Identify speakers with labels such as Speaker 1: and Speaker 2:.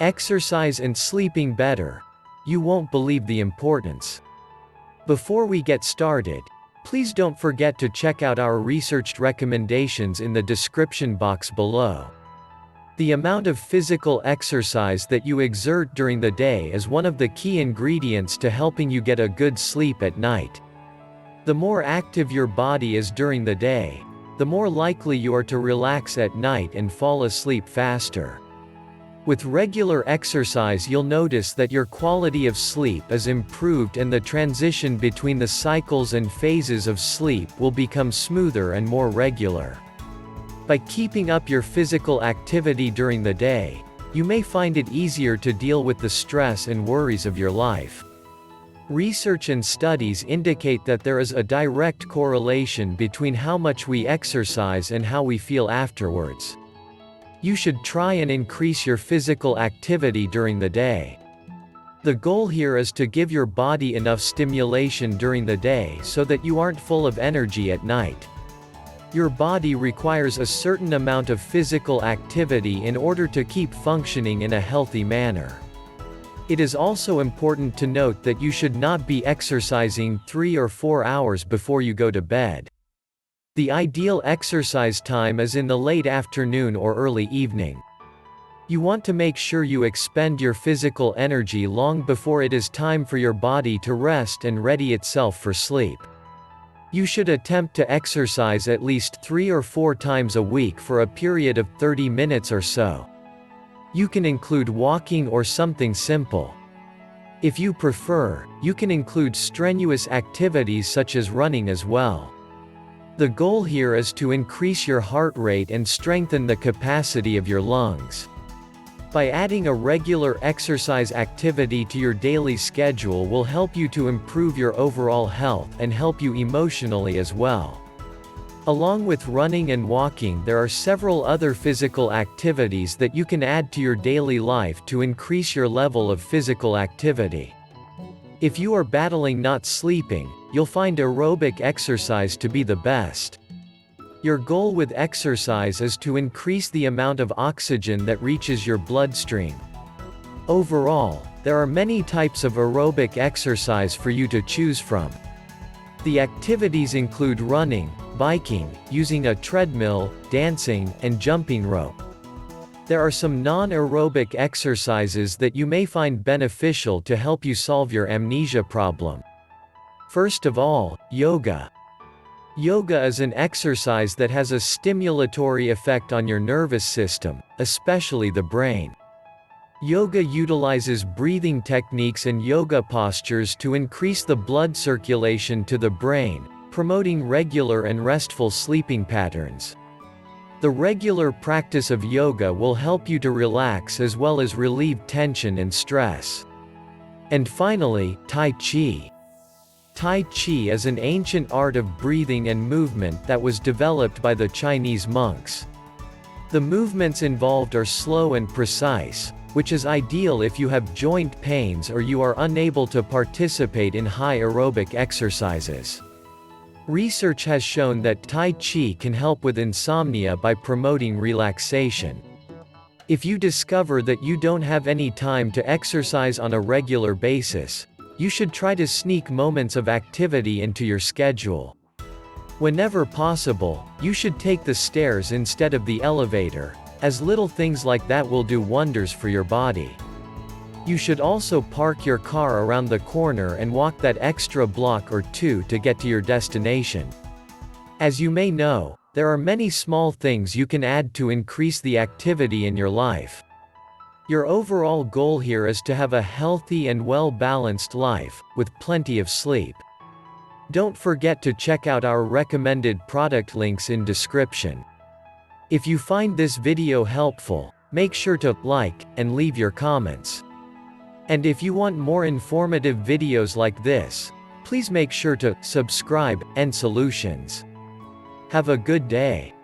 Speaker 1: Exercise and sleeping better. You won't believe the importance. Before we get started, please don't forget to check out our researched recommendations in the description box below. The amount of physical exercise that you exert during the day is one of the key ingredients to helping you get a good sleep at night. The more active your body is during the day, the more likely you are to relax at night and fall asleep faster. With regular exercise, you'll notice that your quality of sleep is improved and the transition between the cycles and phases of sleep will become smoother and more regular. By keeping up your physical activity during the day, you may find it easier to deal with the stress and worries of your life. Research and studies indicate that there is a direct correlation between how much we exercise and how we feel afterwards. You should try and increase your physical activity during the day. The goal here is to give your body enough stimulation during the day so that you aren't full of energy at night. Your body requires a certain amount of physical activity in order to keep functioning in a healthy manner. It is also important to note that you should not be exercising 3 or 4 hours before you go to bed. The ideal exercise time is in the late afternoon or early evening. You want to make sure you expend your physical energy long before it is time for your body to rest and ready itself for sleep. You should attempt to exercise at least 3 or 4 times a week for a period of 30 minutes or so. You can include walking or something simple. If you prefer, you can include strenuous activities such as running as well. The goal here is to increase your heart rate and strengthen the capacity of your lungs. By adding a regular exercise activity to your daily schedule will help you to improve your overall health and help you emotionally as well. Along with running and walking, there are several other physical activities that you can add to your daily life to increase your level of physical activity. If you are battling not sleeping, you'll find aerobic exercise to be the best. Your goal with exercise is to increase the amount of oxygen that reaches your bloodstream. Overall, there are many types of aerobic exercise for you to choose from. The activities include running, biking, using a treadmill, dancing, and jumping rope. There are some non-aerobic exercises that you may find beneficial to help you solve your amnesia problem. First of all, yoga. Yoga is an exercise that has a stimulatory effect on your nervous system, especially the brain. Yoga utilizes breathing techniques and yoga postures to increase the blood circulation to the brain, promoting regular and restful sleeping patterns. The regular practice of yoga will help you to relax as well as relieve tension and stress. And finally, Tai Chi. Tai Chi is an ancient art of breathing and movement that was developed by the Chinese monks. The movements involved are slow and precise, which is ideal if you have joint pains or you are unable to participate in high aerobic exercises. Research has shown that Tai Chi can help with insomnia by promoting relaxation. If you discover that you don't have any time to exercise on a regular basis, you should try to sneak moments of activity into your schedule. Whenever possible, you should take the stairs instead of the elevator, as little things like that will do wonders for your body. You should also park your car around the corner and walk that extra block or 2 to get to your destination. As you may know, there are many small things you can add to increase the activity in your life. Your overall goal here is to have a healthy and well-balanced life, with plenty of sleep. Don't forget to check out our recommended product links in description. If you find this video helpful, make sure to like and leave your comments. And if you want more informative videos like this, please make sure to subscribe nSolutions. Have a good day.